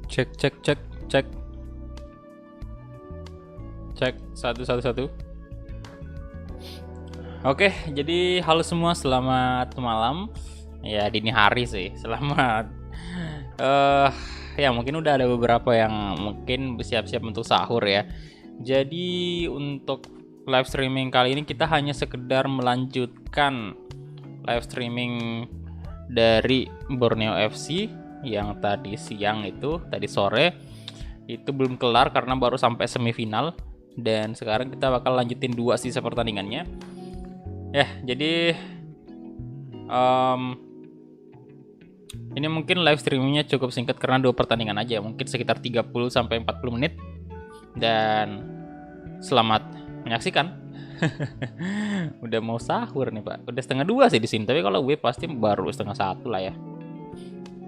Cek cek cek cek cek satu satu satu. Oke, jadi halo semua, selamat malam. Ya dini hari sih, selamat. Ya mungkin udah ada beberapa yang mungkin siap-siap untuk sahur ya. Jadi untuk live streaming kali ini kita hanya sekedar melanjutkan live streaming dari Borneo FC yang tadi siang itu, tadi sore itu belum kelar karena baru sampai semifinal, dan sekarang kita bakal lanjutin 2 sisa pertandingannya. Ya, jadi ini mungkin live streamingnya cukup singkat karena 2 pertandingan aja, mungkin sekitar 30 sampai 40 menit. Dan selamat menyaksikan. Udah mau sahur nih Pak, udah setengah 2 sih di sini, tapi kalau gue pasti baru setengah 1 lah ya.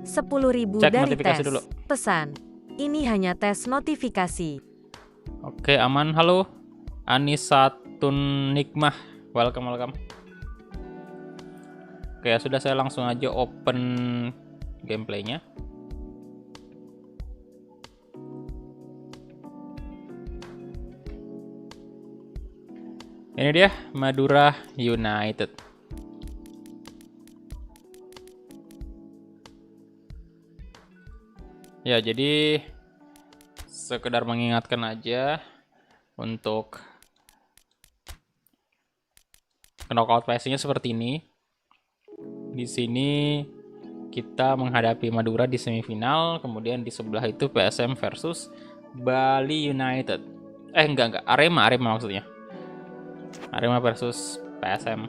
10.000 Cek dari notifikasi tes. dulu. Pesan, ini hanya tes notifikasi. Oke, aman. Halo Anisatun Nikmah, welcome. Oke, sudah, saya langsung aja open gameplaynya. Ini dia Madura United. Ya, jadi sekedar mengingatkan aja untuk knockout phase-nya seperti ini. Di sini kita menghadapi Madura di semifinal, kemudian di sebelah itu PSM versus Bali United. Enggak, Arema maksudnya. Arema versus PSM.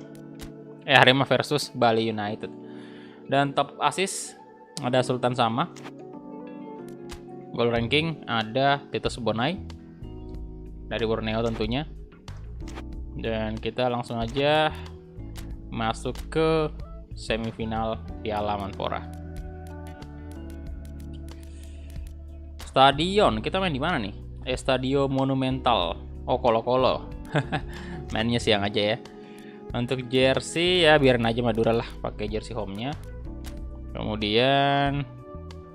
Arema versus Bali United. Dan top assist ada Sultan Sama. Goal ranking ada Titus Bonai dari Borneo tentunya. Dan kita langsung aja masuk ke semifinal Piala Menpora. Stadion, kita main di mana nih? Stadio Monumental. Oh, Kolo-Kolo. Mainnya siang aja ya. Untuk jersey ya biarin aja Madura lah, pakai jersey home-nya. Kemudian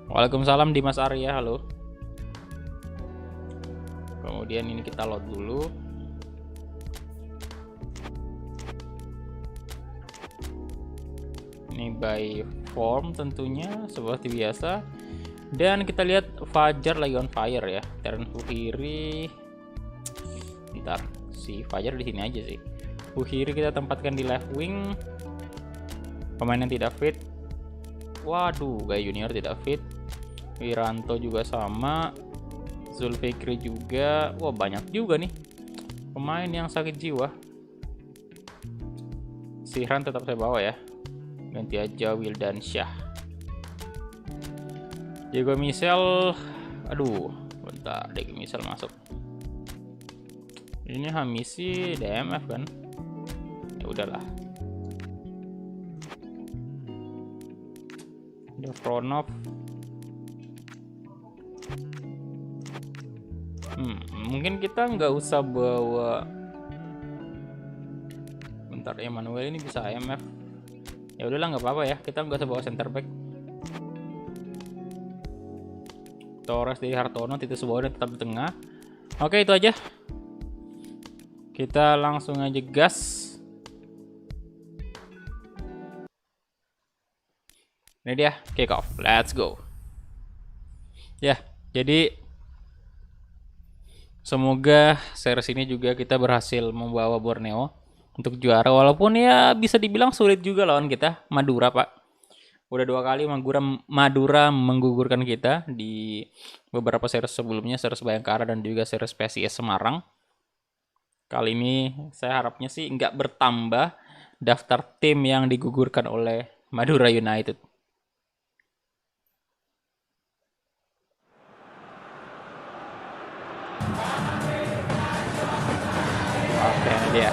waalaikumsalam Dimas Arya, halo. Kemudian ini kita load dulu. Ini by form tentunya seperti biasa. Dan kita lihat Fajar lagi on fire ya. Teren Fuhiri. Bentar, si Fajar di sini aja sih. Fuhiri kita tempatkan di left wing. Pemain yang tidak fit. Waduh, Gaya Junior tidak fit. Wiranto juga sama. Zulfikri juga. Wah, banyak juga nih pemain yang sakit jiwa. Sihran tetap saya bawa ya. Ganti aja Wildan Syah. Diego Michel. Aduh, bentar, Diego Michel masuk. Ini Hamisi DMF kan? Ya udahlah. Devronov. Mungkin kita nggak usah bawa. Bentar, Emmanuel ini bisa IMF. Ya udahlah, nggak apa-apa ya. Kita nggak usah bawa center back. Torres dari Hartono, Titus Bonai tetap di tengah. Oke, itu aja. Kita langsung aja gas. Ini dia kick off. Let's go. Ya, jadi semoga series ini juga kita berhasil membawa Borneo untuk juara, walaupun ya bisa dibilang sulit juga lawan kita Madura, Pak. Udah 2 kali Madura menggugurkan kita di beberapa series sebelumnya, series Bayangkara dan juga series PSIS Semarang. Kali ini saya harapnya sih nggak bertambah daftar tim yang digugurkan oleh Madura United. Oke, ini dia.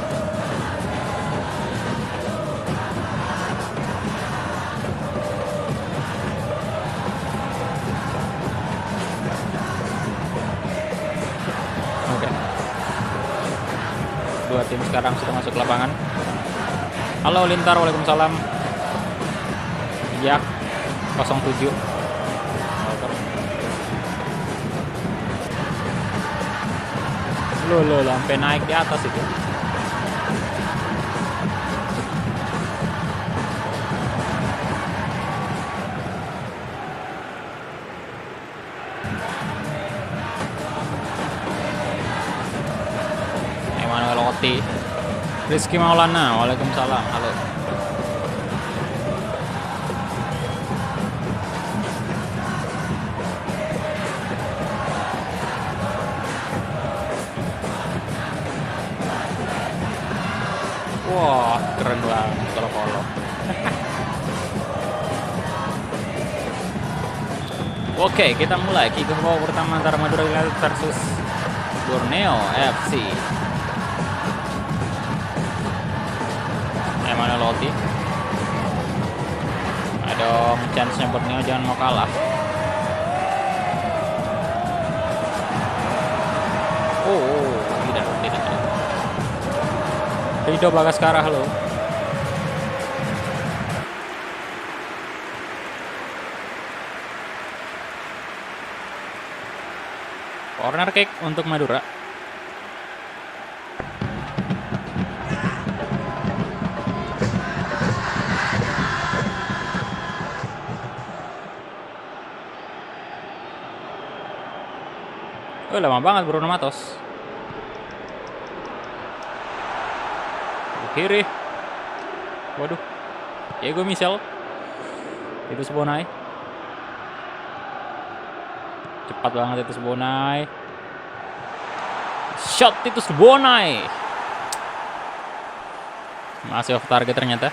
Oke. 2 tim sekarang sudah masuk lapangan. Halo Lintar, waalaikumsalam. Jak 07. Loh, sampai naik di atas itu. Emmanuel Oti, Rizky Maulana, waalaikumsalam, halo. Wah, keren banget kalau. Oke, kita mulai kick off pertama antara Madura United versus Borneo FC. Emmanuel Oti. Ada chance-nya Borneo, jangan mau kalah. Oh, tidak. Rido Bagaskara, halo. Corner kick untuk Madura. Oh, lama banget Bruno Matos. Kiri. Waduh. Diego Michel. Itu Bonai. Cepat banget itu Bonai. Shot itu Bonai. Masih off target ternyata.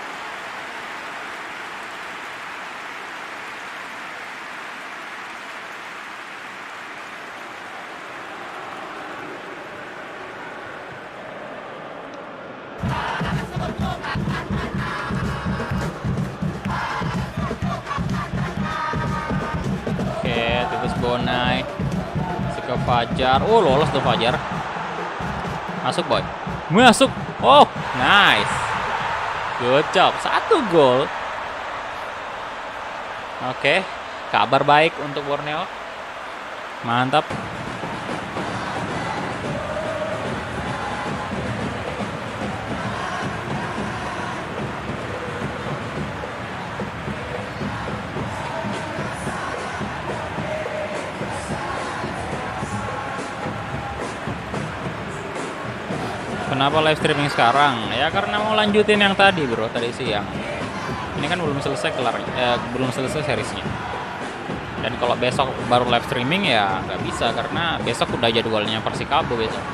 Titus Bonai. Ke Fajar. Oh, lolos tuh Fajar. Masuk, boy. Masuk. Oh, nice. Good job. 1 gol. Oke. Kabar baik untuk Borneo. Mantap. Kenapa live streaming sekarang? Ya karena mau lanjutin yang tadi bro, tadi siang. Ini kan belum selesai belum selesai seriesnya. Dan kalau besok baru live streaming ya nggak bisa karena besok udah jadwalnya Persikabo besok.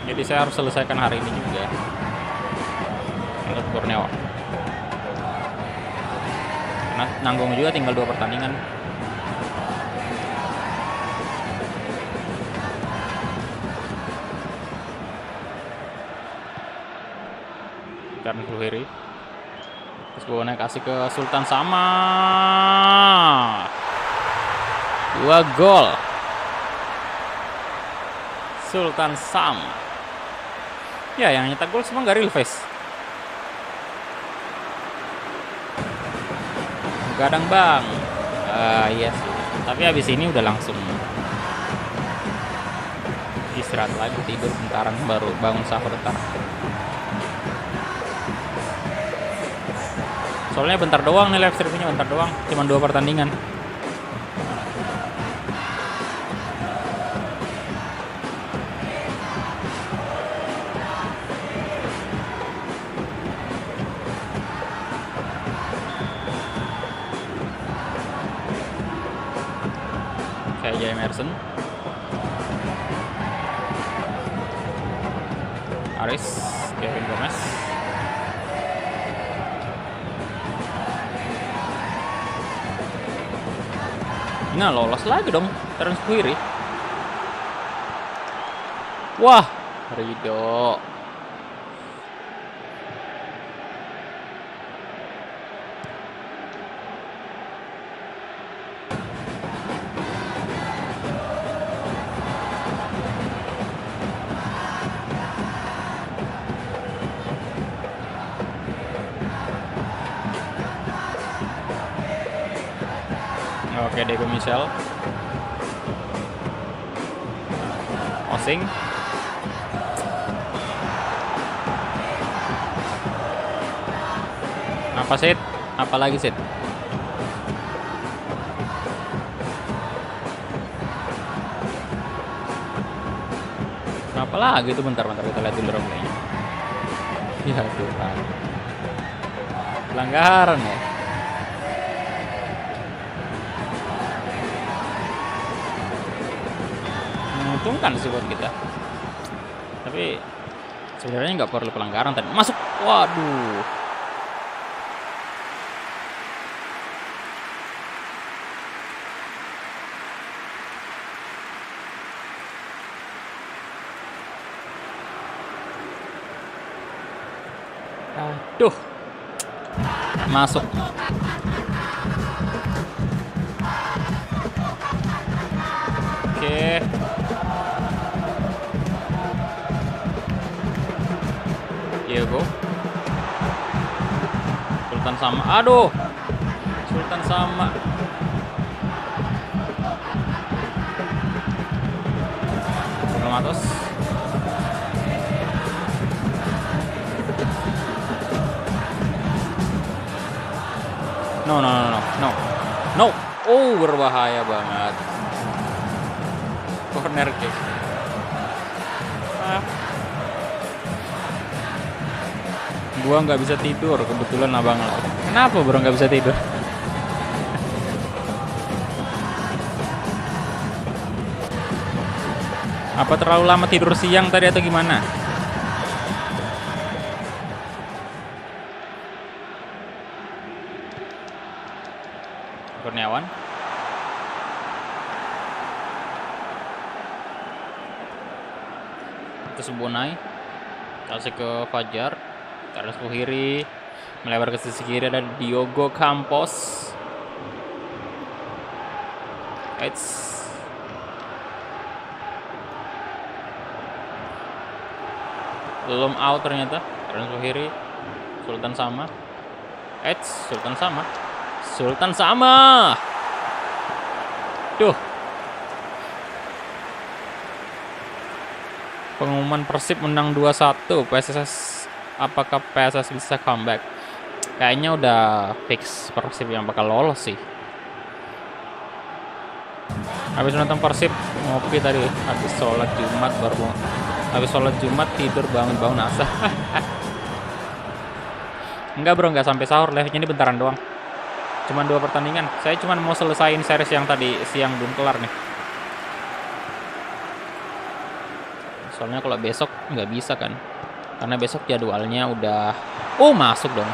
Jadi saya harus selesaikan hari ini juga. Untuk Borneo. Karena nanggung juga tinggal 2 pertandingan. Kan Fuhiri. Terus Bonai kasih ke Sultan Sama. 2 gol. Sultan Sam. Ya, yang nyetak gol semua gak real face. Gadang bang. Iya sih. Tapi habis ini udah langsung istirahat lagi, tidur bentaran baru bangun sahur ntar. Soalnya bentar doang nih live streamingnya, bentar doang, cuma 2 pertandingan. Kayak Jay Emerson, Aris, Kevin Gomez. Nah, lolos lagi dong Terence Query. Wah, Rido. Oke, Diego Michel. passing. Apa Sid? Apa lagi Sid? Apa lagi itu? Bentar kita lihat dulu replaynya. Ya Tuhan. Pelanggaran ya. Menguntungkan sih buat kita. Tapi sebenarnya nggak perlu pelanggaran tadi. Masuk. Waduh. Aduh. Masuk. Oke. Diego. Sultan sama. Aduh. Sultan sama. Bruno Matos. No. Oh, berbahaya banget. Corner kick. Gua nggak bisa tidur, kebetulan abang lah. Kenapa bro nggak bisa tidur? Apa terlalu lama tidur siang tadi atau gimana? Kurniawan. Itu Subonai. Kasih ke Fajar. Terus ke kiri. Melebar ke sisi kiri ada Diogo Campos. Belum out ternyata. Terus ke kiri. Sultan sama. Sultan sama. Duh. Pengumuman Persib menang 2-1. PSS, apakah PSS bisa comeback? Kayaknya udah fix Persib yang bakal lolos sih. Habis nonton Persib ngopi tadi, habis sholat Jumat baru. Habis sholat Jumat tidur bangun asar. Enggak bro, nggak sampai sahur, live-nya ini bentaran doang. Cuman 2 pertandingan. Saya cuman mau selesain series yang tadi siang belum kelar nih. Soalnya kalau besok nggak bisa kan. Karena besok jadwalnya udah... Oh, masuk dong.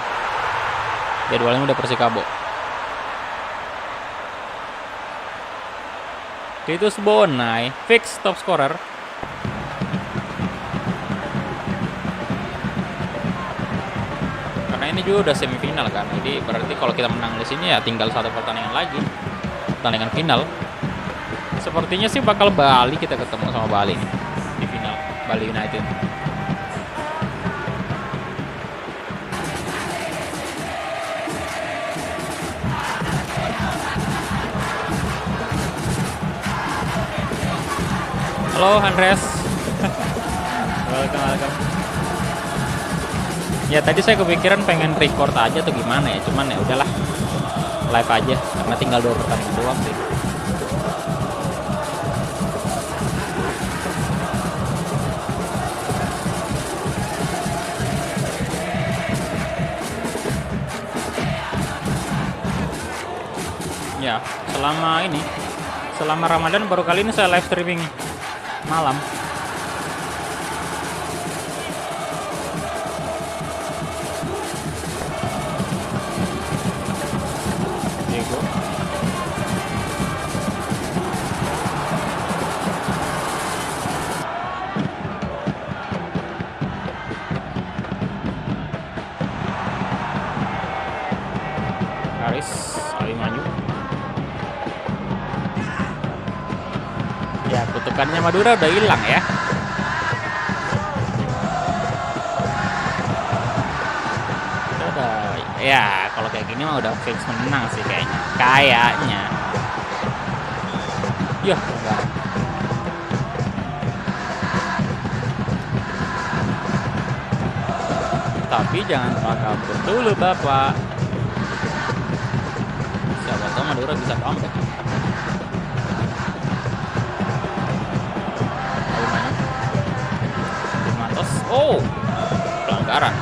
Jadwalnya udah Persikabo. Titus Bonai, fix top scorer. Ini juga udah semifinal kan, jadi berarti kalau kita menang di sini ya tinggal 1 pertandingan lagi, pertandingan final. Sepertinya sih bakal Bali, kita ketemu sama Bali nih di final, Bali United. Halo Andres. Welcome. Ya tadi saya kepikiran pengen record aja atau gimana ya, cuman ya udahlah live aja karena tinggal 2 pertandingan doang sih. Ya selama Ramadan baru kali ini saya live streaming malam. Ya, kutukannya Madura udah hilang ya. Ya, kalau kayak gini mah udah fix menang sih kayaknya. Ya, enggak. tapi jangan kabur dulu Bapak. Siapa tahu Madura bisa comeback. Matos, oh, pelanggaran.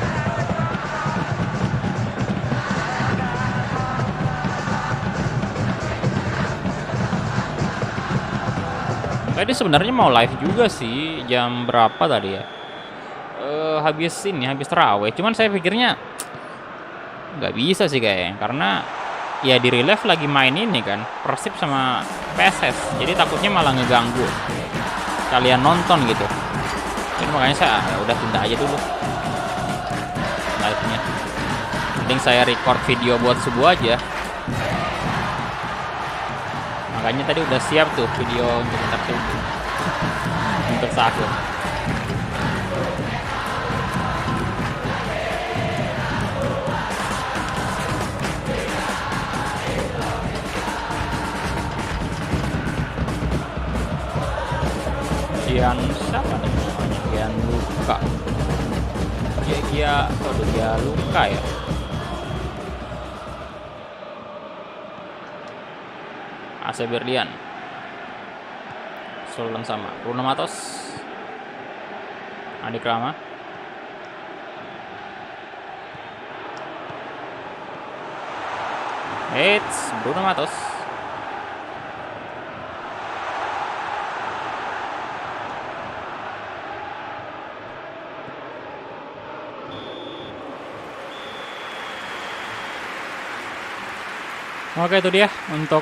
Tadi sebenarnya mau live juga sih, jam berapa tadi ya? Habis terawih. Cuman saya pikirnya nggak bisa sih kayaknya, karena ya di relive lagi main ini kan, Persib sama PSS. Jadi takutnya malah ngeganggu kalian nonton gitu. Jadi makanya saya udah tunda aja dulu live-nya. Mending saya record video buat subuh aja. Makanya tadi udah siap tuh video untuk ntar subuh, untuk sahur. Gian siapa nih namanya? Gian Luka. Dia Luka ya. AC Berlian. Sultan sama Bruno Matos. Adi Krama. Bruno Matos. Oke, itu dia untuk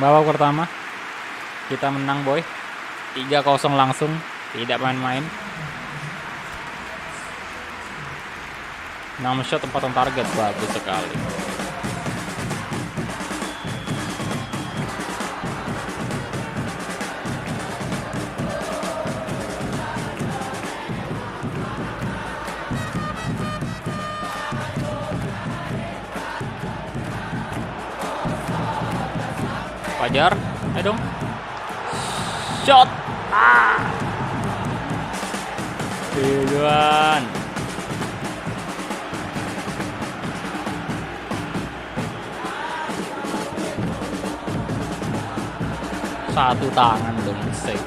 babak pertama. Kita menang boy, 3-0 langsung, tidak main-main. 6 shot 4 on target, bagus sekali. Fajar, ayo dong. Shot. Tujuan. Satu tangan dong, save.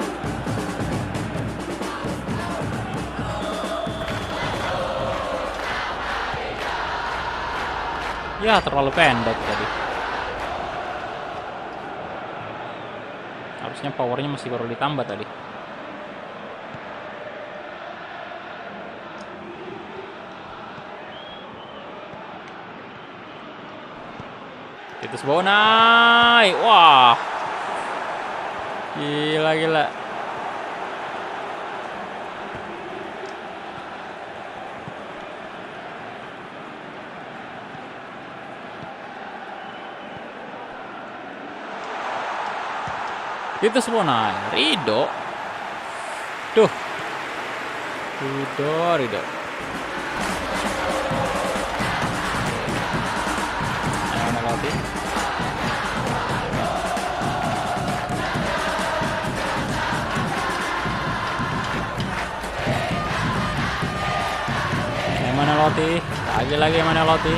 Ya, terlalu pendek tadi. Harusnya powernya masih perlu ditambah tadi. Titus Bonai, wah, gila. Itu semua Rido. Duh. Rido. Mana lagi? Mana Loti? Lagi mana Loti?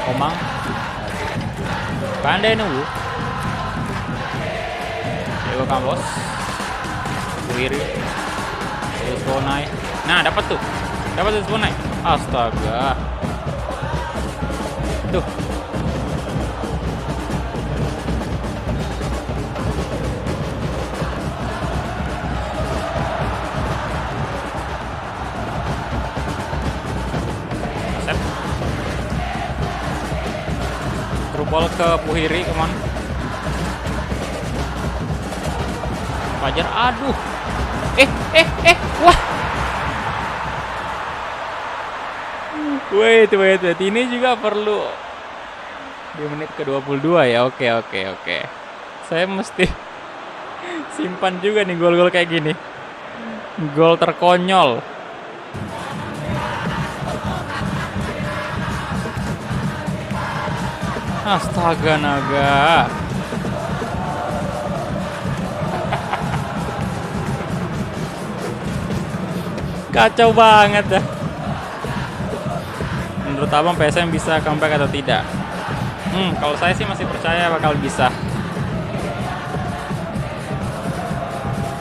Komang. Pandai nunggu. Diego Campos, Wiri, Titus Bonai. Nah, dapat Titus Bonai. Astaga. Tuh. Set. Trubol ke Puhiri, kemana? Fajar, aduh. Wah. Wait. Ini juga perlu di menit ke-22 ya. Oke. Saya mesti simpan juga nih gol-gol kayak gini. Gol terkonyol. Astaga naga. Kacau banget dah. Menurut abang PSM bisa comeback atau tidak? Kalau saya sih masih percaya bakal bisa.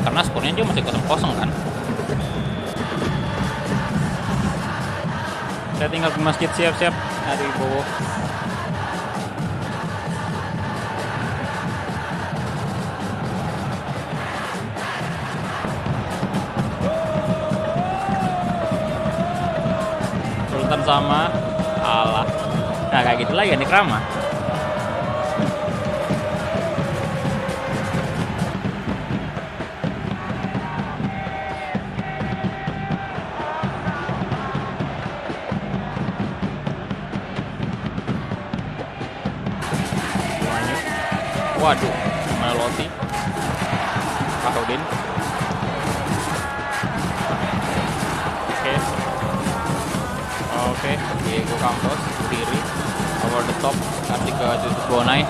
Karena skornya juga masih 0-0 kan. Saya tinggal ke masjid, siap-siap. Aduh, bowo. Sultan sama Allah. Nah, kayak gitu lagi nih Krama. Waduh, mana Loti? Kahudin. Oke, Diego Campos kiri, over the top, kasih ke Titus Bonai.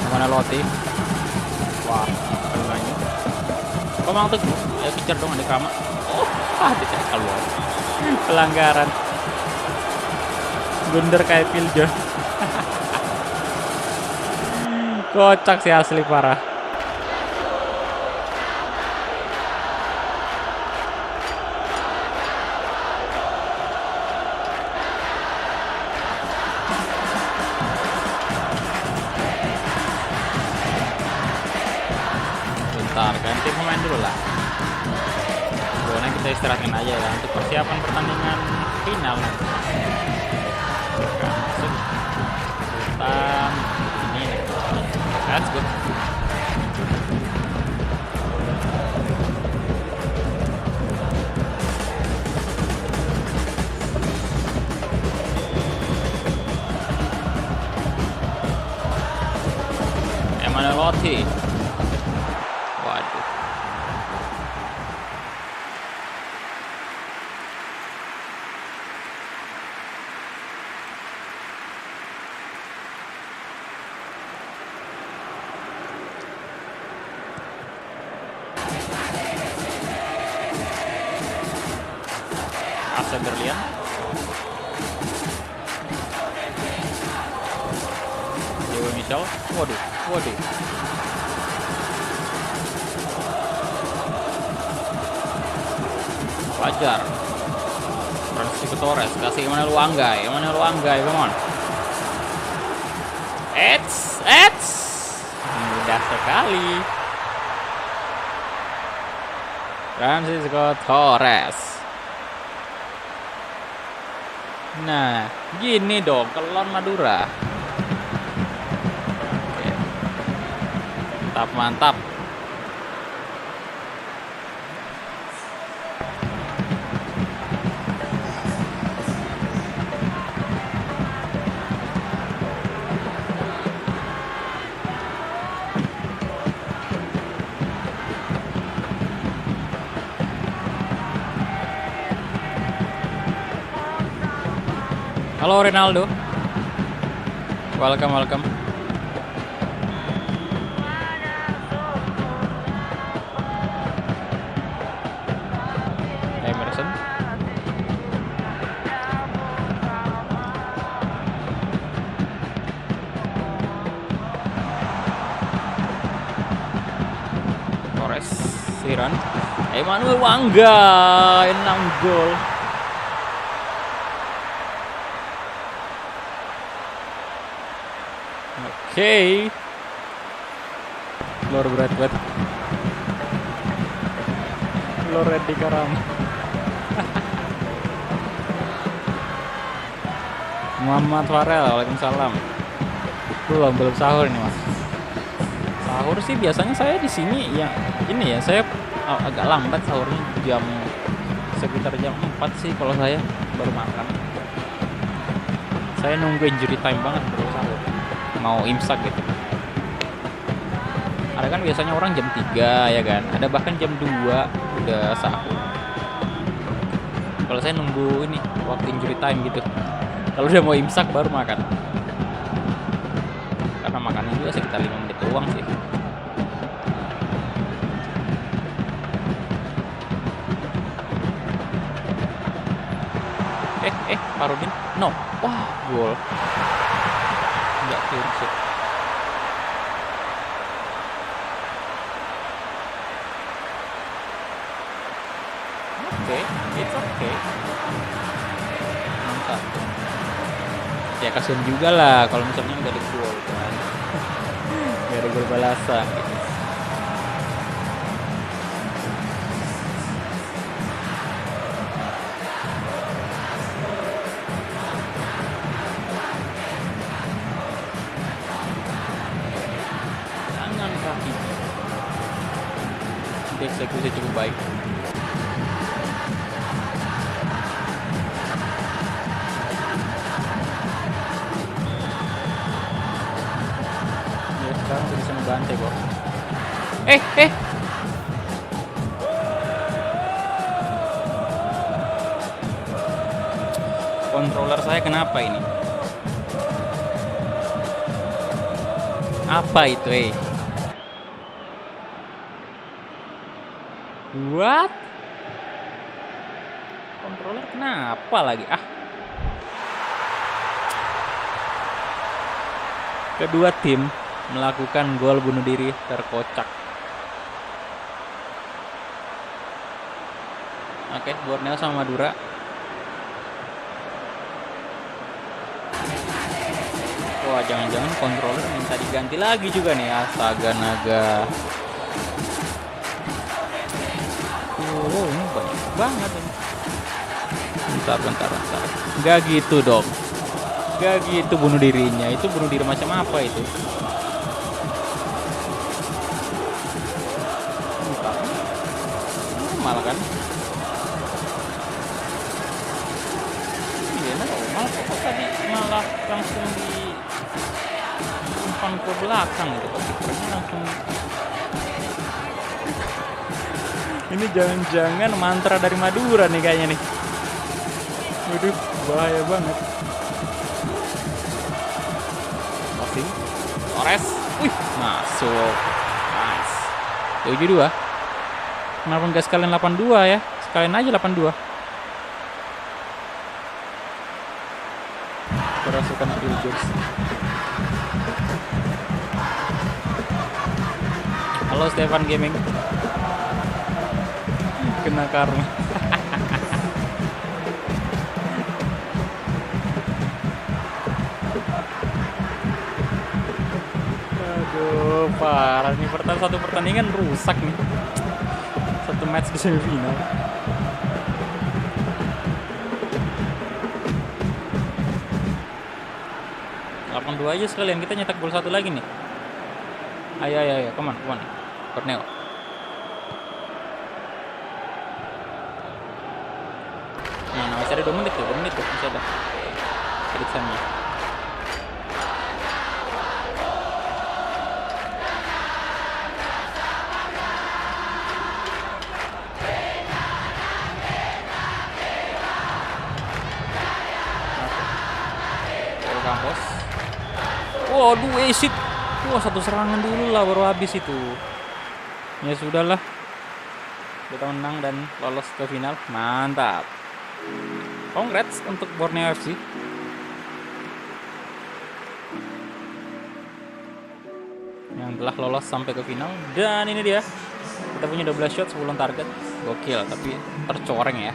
Mana Loti? Wah, lagi. Kok mang teguh? Ya kejar dong ada Krama. Dicek keluar. Pelanggaran. Blunder kayak Piljo. Kocak sih asli parah. Ganti pemain dulu lah. Pokoknya kita istirahatin aja ya untuk persiapan pertandingan final nanti. Masuk Sultan ini nih. Let's go. Emmanuel Loti. Waduh. Asen Berlian. Dewa Michel. Waduh. Wajar. Francisco Torres kasih Emmanuel Luanggai, come on. Eds. Mudah sekali. Francisco Torres. Nah, gini dong, kelon Madura. Oke. Mantap. Halo Ronaldo. Welcome. Emerson. Torres, Siran. Emmanuel Luanggai 6 gol. Oke. Lor berat. Lor Reddy Karam. Muhammad Farel, waalaikumsalam. Belum sahur nih mas. Sahur sih biasanya saya di sini ya. Ini ya saya agak lambat sahurnya sekitar jam 4 sih kalau saya baru makan. Saya nunggu injury time banget baru sahur. mau imsak gitu. Ada kan biasanya orang jam 3 ya kan, ada bahkan jam 2 udah sahur. Kalau saya nunggu ini waktu injury time gitu, kalau udah mau imsak baru makan, karena makannya juga sekitar 5 menit doang sih. Parudin, no, wah gol, nggak clean sheet. Oke, it's okay. Mantap. Ya kasihan juga lah kalau misalnya nggak ada gol kan, nggak ada gol balasan. Gitu. Tangan kaki dieksekusi cukup baik. Sekarang udah bisa ngebantai kok. Controller saya kenapa ini? Apa itu, What? Controller kenapa lagi? Kedua tim melakukan gol bunuh diri terkocak. Oke, Borneo sama Madura. Wah, jangan-jangan controller minta diganti lagi juga nih. Astaga naga. Oh, ini banyak banget ini. Bentar. Gak gitu dong. Gak gitu bunuh dirinya. Itu bunuh diri macam apa itu? Malah kan? Iya, normal kok tadi malah langsung di umpan ke belakang gitu. Kipernya langsung. Ini jangan-jangan mantra dari Madura nih kayaknya nih. Waduh, bahaya banget. Passing. Torres. Wih, masuk. Nice. 7-2. Kenapa nggak sekalian 8-2 ya? Sekalian aja 8-2. Kerasukan Phil Jones. Halo Stefan Gaming. Kena karma. Aduh, parah nih, satu pertandingan rusak nih. Satu match di semifinal. Delapan 2 aja sekalian, kita nyetak gol satu lagi nih. Ayo, come on. Borneo. Nah, masih ada 2 menit tuh, masih ada. Edit sama. Campos. Waduh, exit. Wah, satu serangan dulu lah baru habis itu. Ya sudahlah. Kita menang dan lolos ke final. Mantap. Congrats untuk Borneo FC. Yang telah lolos sampai ke final. Dan ini dia. Kita punya 12 shot sebelum target. Gokil, tapi tercoreng ya.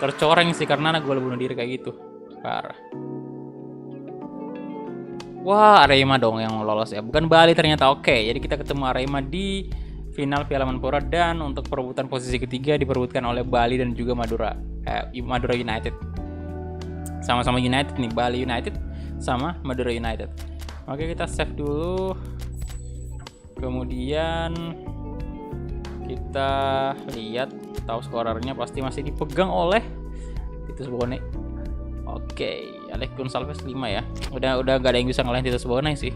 Tercoreng sih karena gol bunuh diri kayak gitu. Parah. Wah, Arema dong yang lolos ya. Bukan Bali ternyata. Oke, jadi kita ketemu Arema di final Piala Menpora. Dan untuk perebutan posisi ketiga diperebutkan oleh Bali dan juga Madura United. Sama-sama United nih, Bali United sama Madura United. Oke, kita save dulu. Kemudian kita lihat, tahu skorernya pasti masih dipegang oleh Titus Bone. Oke, Alex Gonçalves 5 ya. Udah gak ada yang bisa ngalahin Titus Bonai sih.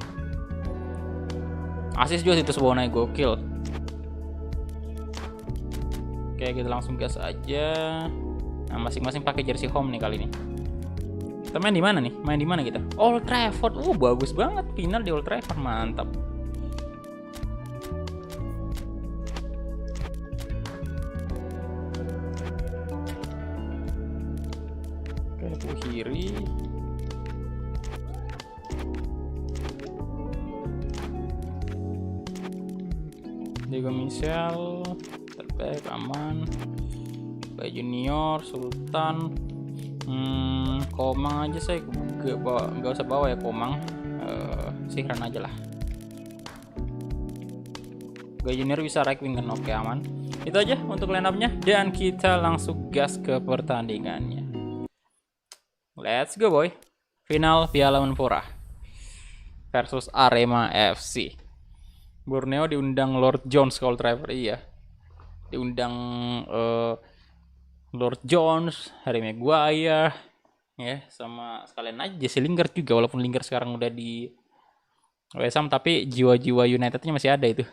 Asis juga Titus Bonai gokil. Oke, kita langsung gas aja. Nah, masing-masing pakai jersey home nih kali ini. Kita main di mana nih? Main di mana kita? Old Trafford. Bagus banget final di Old Trafford, mantap. Oke, Buhiri. Diego Michel, terbaik aman. Bay Junior, Sultan, Komang aja saya gak usah bawa ya Komang, Sihran aja lah. Bay Junior bisa right wing kan, oke aman. Itu aja untuk line up-nya dan kita langsung gas ke pertandingannya. Let's go boy. Final Piala Menpora versus Arema FC. Borneo diundang Lord Jones kalau driver iya. Diundang Lord Jones, Harry Maguire, ya sama sekalian aja Jesse Lingard juga, walaupun Lingard sekarang udah di West Ham tapi jiwa-jiwa Unitednya masih ada itu.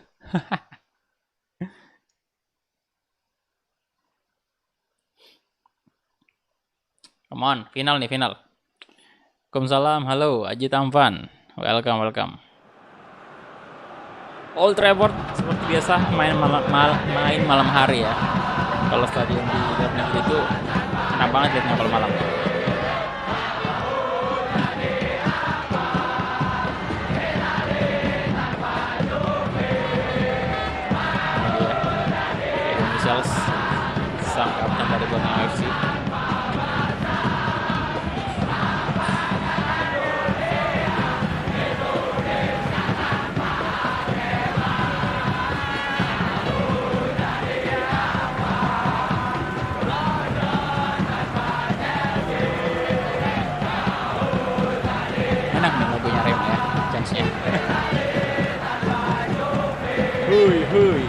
Come on, final nih final. Waalaikumsalam, halo Aji Tampan, welcome. Old Trafford seperti biasa main malam hari ya. Kalau stadion di luar negeri itu enak banget liatnya kalau malam. Michels sang kapten dari Borneo FC. Enak nih lagunya Rema ya, chance-nya. Hui.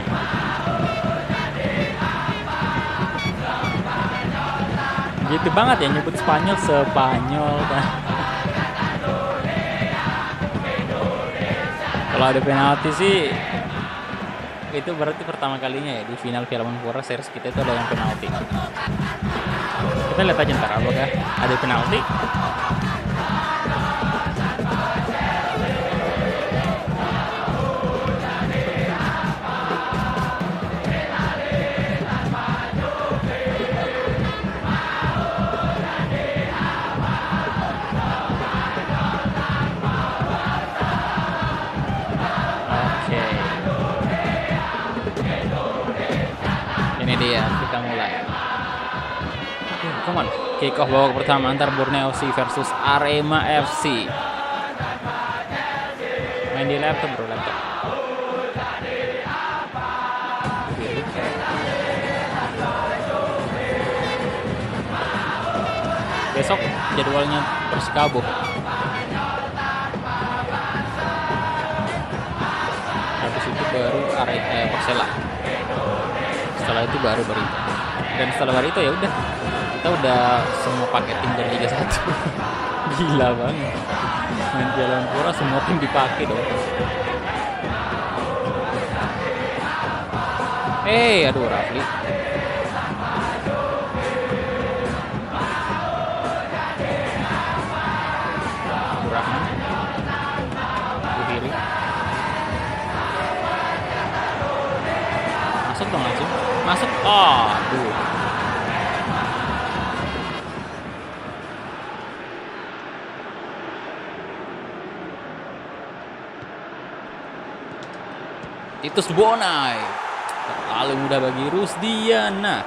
Gitu banget ya nyebut Spanyol kan. Kalau ada penalti sih itu berarti pertama kalinya ya di final Piala Menpora series kita itu ada yang penalti. Kita lihat aja ntar apakah ada penalti. Ini dia, kita mulai. Come on, kick off babak pertama antar Borneo FC versus Arema FC. Main di laptop bro, laptop. Besok jadwalnya Persikabo. Habis itu baru Persela. Setelah itu baru Barito. Dan setelah Barito ya udah kita udah semua pakai tim dari Liga 1. Gila banget. Main Piala Menpora semua tim dipakai dong. Aduh Rafli. Rahman. Buhiri. Masuk dong langsung. Masuk. Aduh. Titus Bonai. Terlalu mudah bagi Rusdiana.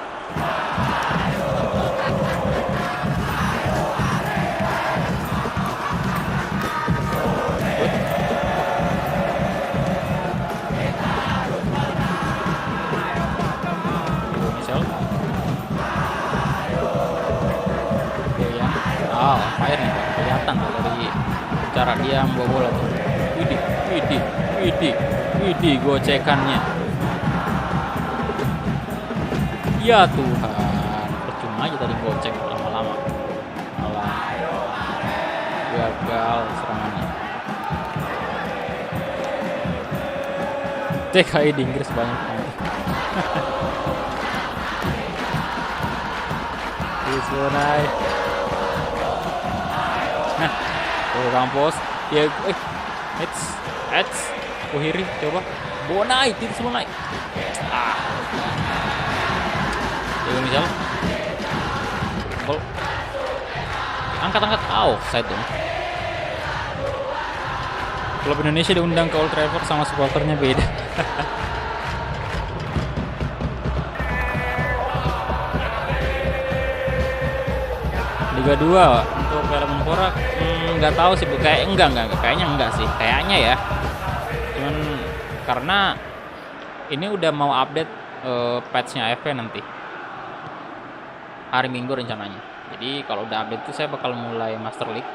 Fire nih, kelihatan dari cara dia membawa bola tuh. Widih, gocekannya. Ya Tuhan, percuma aja tadi gocek lama-lama. gagal serangannya. TKI di Inggris banyak banget. Bonai. Nah, kampus. Ya, Kuhiri coba. Bonai, Titus Bonai. Diego Michel. Gol. Angkat. Offside dong. Klub Indonesia diundang ke Old Trafford sama supporternya beda. Liga 2 untuk Piala Menpora nggak tahu sih, kayaknya enggak sih, kayaknya ya. Cuman karena ini udah mau update patch-nya AFF nanti hari Minggu rencananya. Jadi kalau udah update itu saya bakal mulai Master League.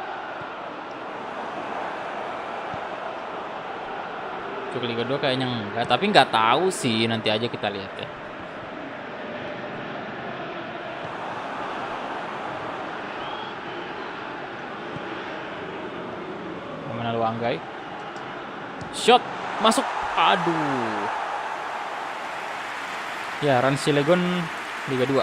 Untuk Liga 2 kayaknya enggak, tapi nggak tahu sih, nanti aja kita lihat ya. Mana Luanggai? Shot masuk. Aduh. Ya, Ransi Legon Liga 2.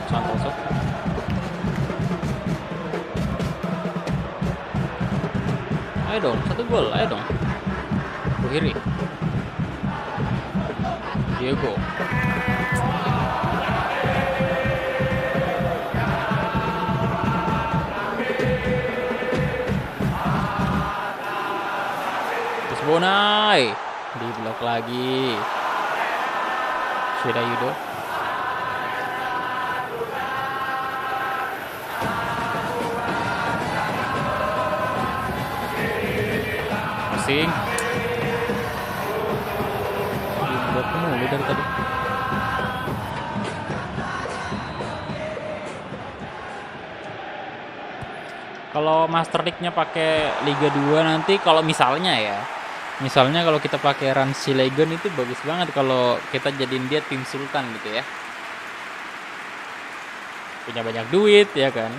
Santoso. Ayo dong, 1 gol, ayo dong. Kuhiri. Diego. Terus Bonai. Di blok lagi. Sudah Yudo. Passing. Dibuat mulu dari tadi. Kalau Master League-nya pakai Liga 2 nanti, kalau misalnya kalau kita pakai Ransi Legon itu bagus banget kalau kita jadiin dia tim sultan gitu ya. Punya banyak duit ya kan.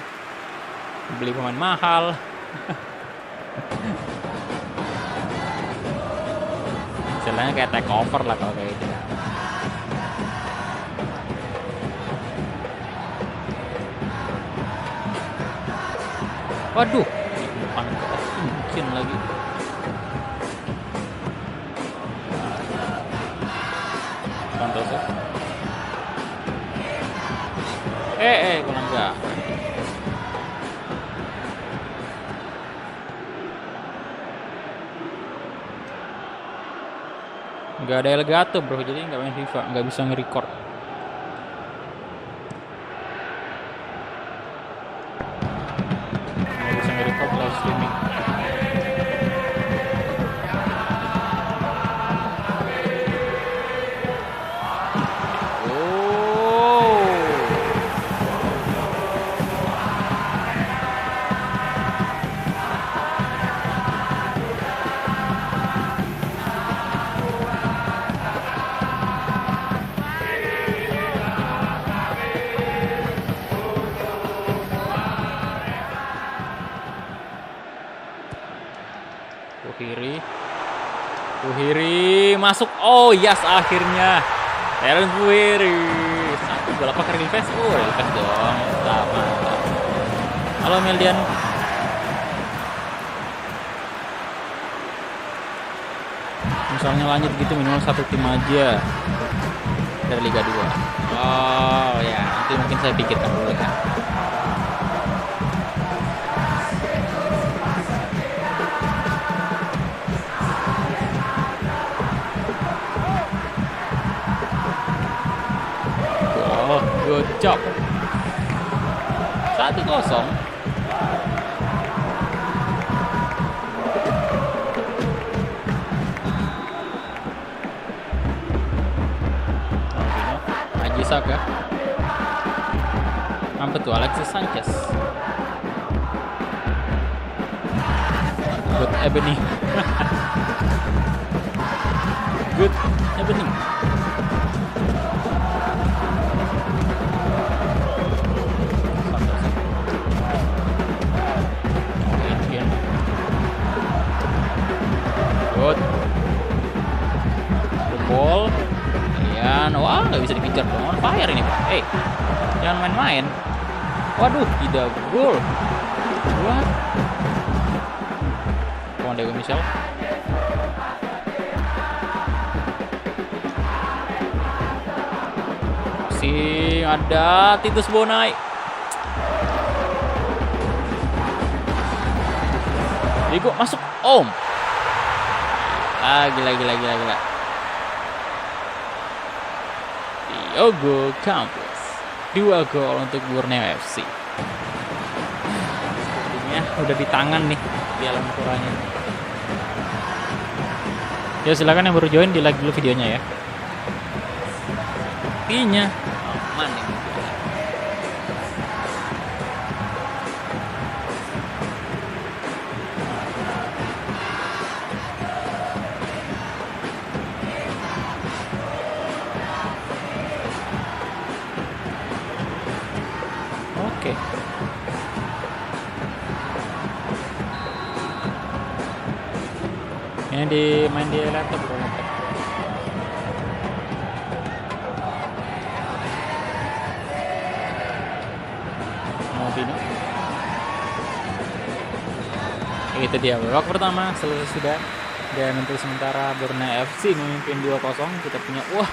Beli pemain mahal. Istilahnya kayak take over lah kalau kayak gitu. Waduh, mungkin lagi. Santoso. Kalau enggak. Nggak ada Elgato bro, jadi nggak main FIFA, nggak bisa nge-record. Nggak bisa nge-record live streaming. Kuhiri masuk. Oh yes, akhirnya Aaron Kuhiri 1 gol. Apa kali Real-Fest? Oh Real-Fest dong. Mantap. Halo Meldian. Misalnya lanjut gitu minimal 1 tim aja dari Liga 2. Oh ya, nanti mungkin saya pikirkan dulu ya. Good job. 1-0. Haji Saka. Apa tuh Alexis Sanchez? Good evening. Good evening. Good. The ball. Kemudian, wah nggak bisa dikejar dong. On fire ini. Jangan main-main. Waduh, tidak gol. What? Come on, Diego Michel. Ada Titus Bonai. Diego masuk. Om. Gila. Diogo Campos. 2 gol untuk Borneo FC. Sepertinya udah di tangan nih Piala Menpora-nya. Ya silakan yang baru join di like dulu videonya ya. Sepertinya aman nih. Oke. Ini main di laptop bro, laptop. Mobino. Itu dia, babak pertama selesai sudah. Dan untuk sementara Borneo FC memimpin 2-0. Kita punya 10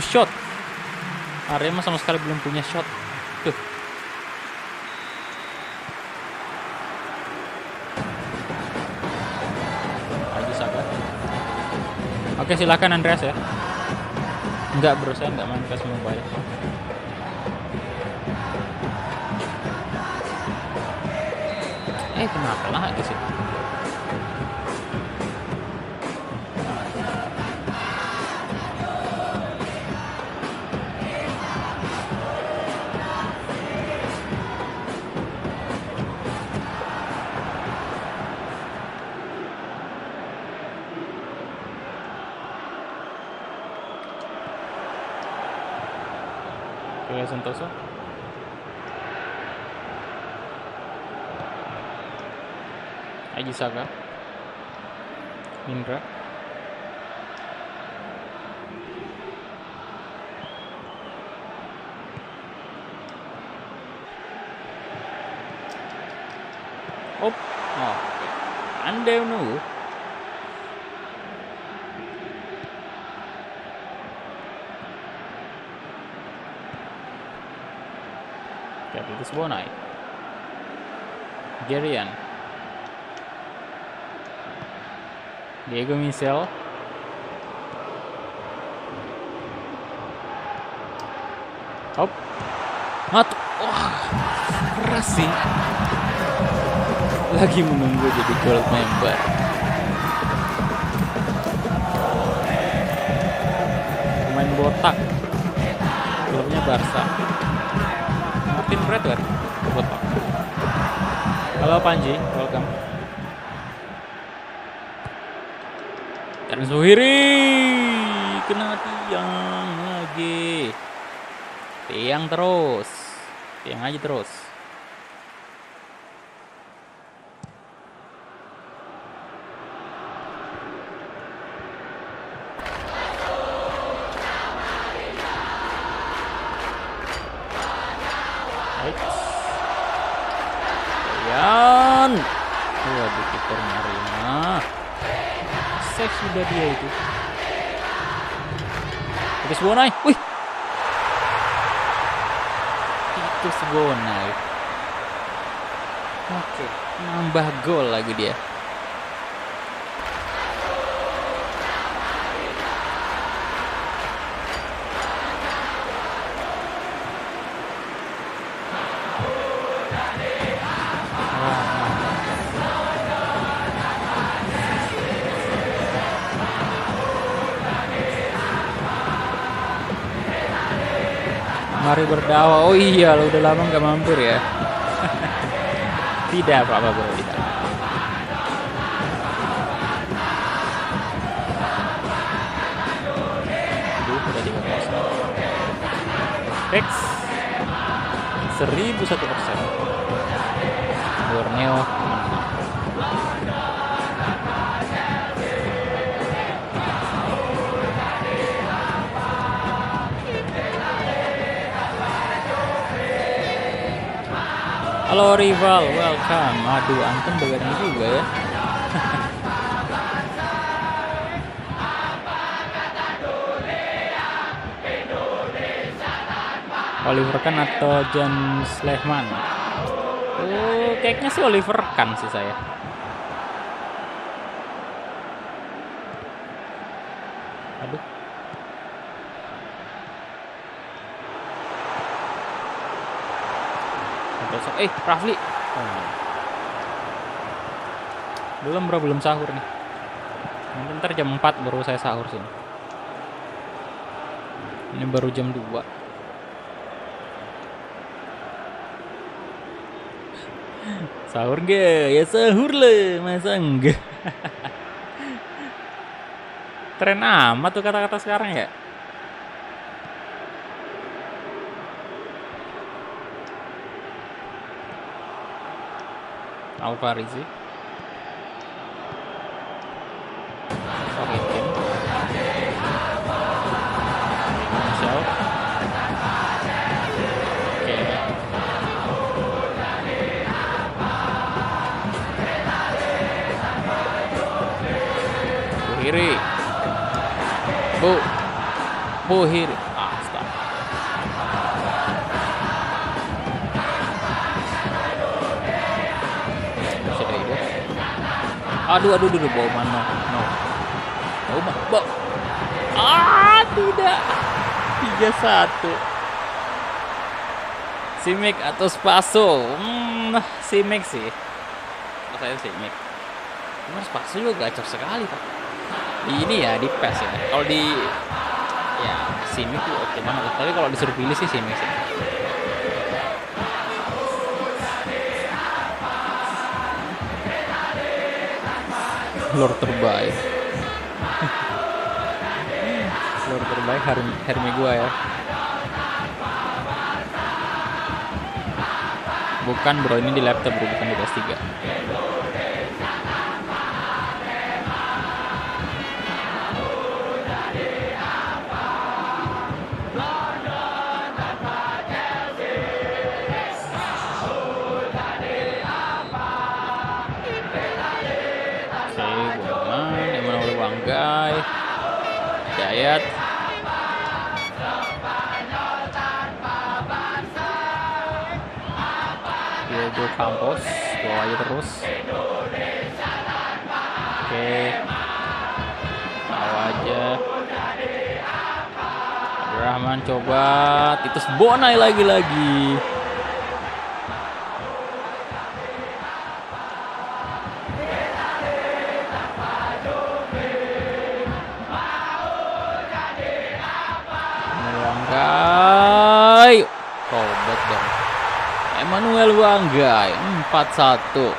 shot. Arema sama sekali belum punya shot. Tuh. Oke, silakan Andreas ya. Enggak bro, saya enggak main PES Mobile. Kenapa lagi sih? Oke, Santoso. Aji Saga. Indra. Oke. Anda nunggu. Titus Bonai. Gerian. Diego Michel. Matu. Keras sih. Lagi menunggu jadi gold member. Pemain botak. Klubnya Barca. Martin Bradward. Botak. Halo Panji, welcome. Dan Zuhiri kena tiang lagi. Tiang terus. Tiang aja terus. Yan. Waduh, kiper Marina. Save sudah dia itu. Titus Bonai. Wih. Titus Bonai. Oke, nambah gol lagi dia. Mari berdakwah. Oh iya, lo udah lama nggak mampir ya. Tidak apa-apa bro, tidak. Aduh, udah 3-0. Rex 1001%. Borneo menang. Halo rival, welcome. Aduh, Anton begadang juga ya. Oliver Kahn atau John Slehman? Oh, kayaknya sih Oliver Kahn sih saya. Aduh. Rafli. Oh. Belum bro, belum sahur nih. Mungkin ntar jam 4 baru saya sahur sih. Ini baru jam 2. Sahur gak? Ya sahur lah, masa enggak? Tren amat tuh kata-kata sekarang ya. Alvarez sih. Oke, tim. Michel. Oke. Buhiri. Buhiri. Stop. Aduh, bawa mana? No. Tidak. 3-1. Simic atau Spaso? Simic sih. Kalau saya Simic. Cuma Spaso juga gacor sekali, Pak. Ini ya di PES ya. Kalau di ya Simic tuh oke banget. Tapi kalau disuruh pilih sih Simic sih. Lord terbaik. Lord terbaik Harry Maguire. Bukan bro, ini di laptop bro, bukan di PS3. Banggai Dayat Diego Campos bawa aja terus. Oke, bawa aja. Rahman coba Titus Bonai lagi-lagi. Wanggai, tobat dong. Emmanuel Wanggai 4-1.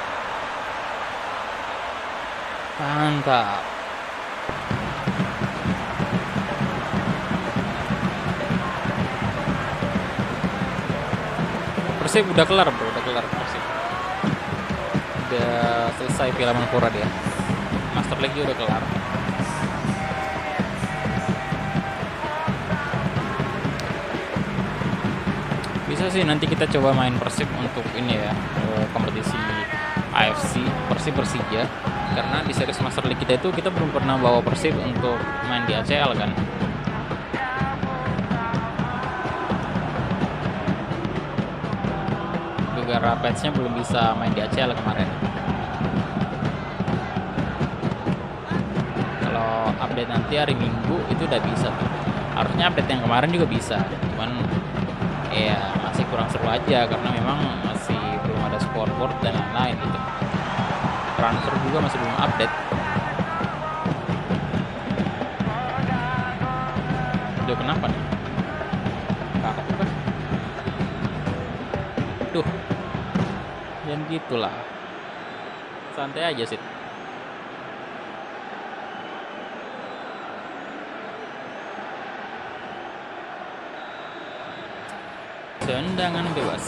Mantap. Persib udah kelar bro, udah kelar Persib. Udah selesai Piala Menpora dia. Master League udah kelar. Bisa sih nanti kita coba main Persib untuk ini ya, kompetisi AFC Persib Persija, karena di series Master League kita itu kita belum pernah bawa Persib untuk main di ACL kan. Gara-gara patch-nya belum bisa main di ACL kemarin. Kalau update nanti hari Minggu itu udah bisa tuh. Harusnya update yang kemarin juga bisa, cuman ya masih kurang seru aja karena memang masih belum ada scoreboard dan lain-lain gitu. Transfer juga masih belum update. Udah kenapa nih? Kakak Waduh. Jangan gitulah. Santai aja sih. Tendangan bebas.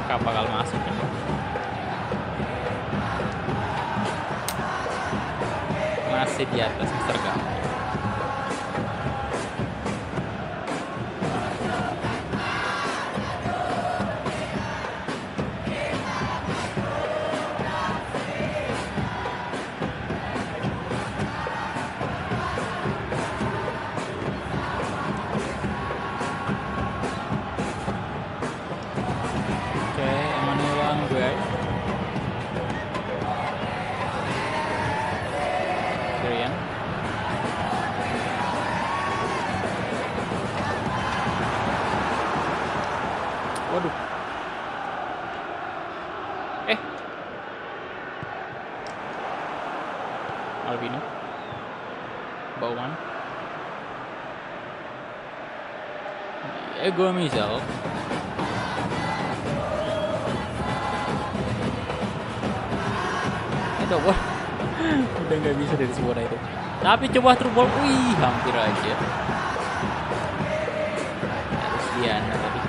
Gak bakal masuk ya. Masih di atas Mister Gam. Oke, Emmanuel Angguy. Durian. Waduh. Albino. Bauman. Ego Misal. Itu wah. Udah nggak bisa dari suara itu. Tapi coba through ball. Wih, hampir aja. Harus Diana tadi.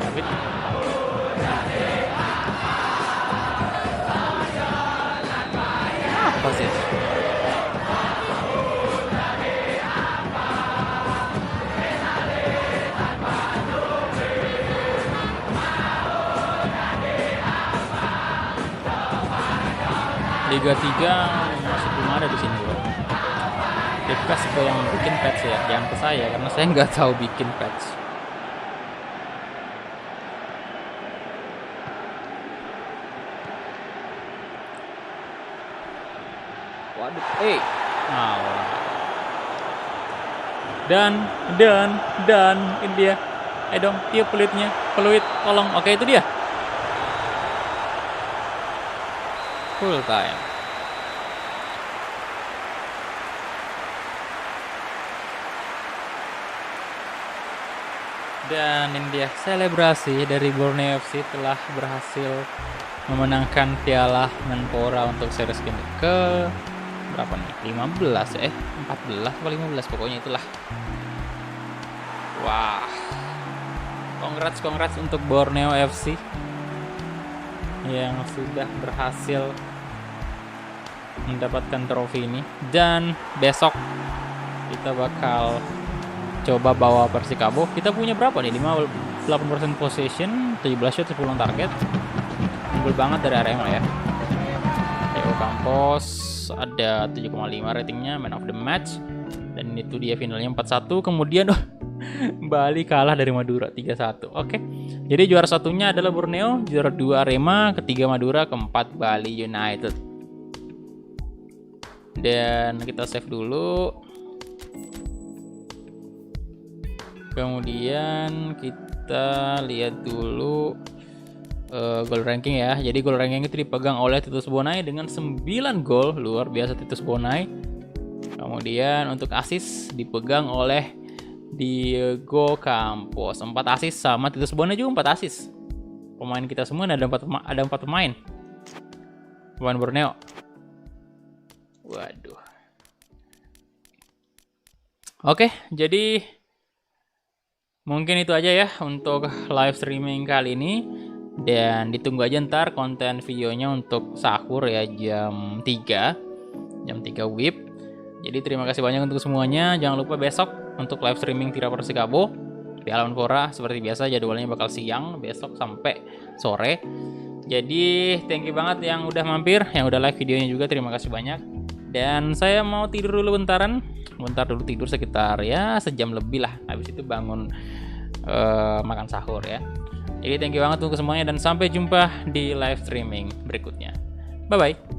David. Apa sih? Liga 3 masih belum ada di sini bro. Request ke yang bikin patch ya, jangan ke saya karena saya nggak tahu bikin patch. Waduh, dan ini dia. Dong, tiup peluitnya, tolong. Oke, itu dia. Full time. Dan ini dia selebrasi dari Borneo FC telah berhasil memenangkan Piala Menpora untuk series game ke berapa nih? 15 14 atau 15 pokoknya itulah. Wah. Congrats untuk Borneo FC yang sudah berhasil mendapatkan trofi ini. Dan besok kita bakal coba bawa Persikabo. Kita punya berapa nih? 58% possession, 17 shot, 10 target. Unggul banget dari Arema ya. Theo Campos ada 7,5 ratingnya, man of the match. Dan itu dia finalnya 4-1. Kemudian Bali kalah dari Madura 3-1. Oke. Jadi juara satunya adalah Borneo, juara 2 Arema, ketiga Madura, keempat Bali United. Dan kita save dulu. Kemudian kita lihat dulu goal ranking ya. Jadi goal ranking itu dipegang oleh Titus Bonai dengan 9 gol. Luar biasa Titus Bonai. Kemudian untuk assist dipegang oleh Diego Campos 4 assist, sama Titus Bonai juga 4 assist. Pemain kita semua ada 4 pemain. Pemain Borneo. Waduh. Oke, jadi mungkin itu aja ya untuk live streaming kali ini. Dan ditunggu aja ntar konten videonya untuk sahur ya jam 3 WIB. Jadi terima kasih banyak untuk semuanya. Jangan lupa besok untuk live streaming Tira Persikabo Piala Menpora seperti biasa, jadwalnya bakal siang besok sampai sore. Jadi thank you banget yang udah mampir, yang udah like videonya juga, terima kasih banyak. Dan saya mau tidur dulu bentar dulu tidur sekitar ya sejam lebih lah. Habis itu bangun makan sahur ya. Jadi thank you banget untuk semuanya dan sampai jumpa di live streaming berikutnya. Bye bye.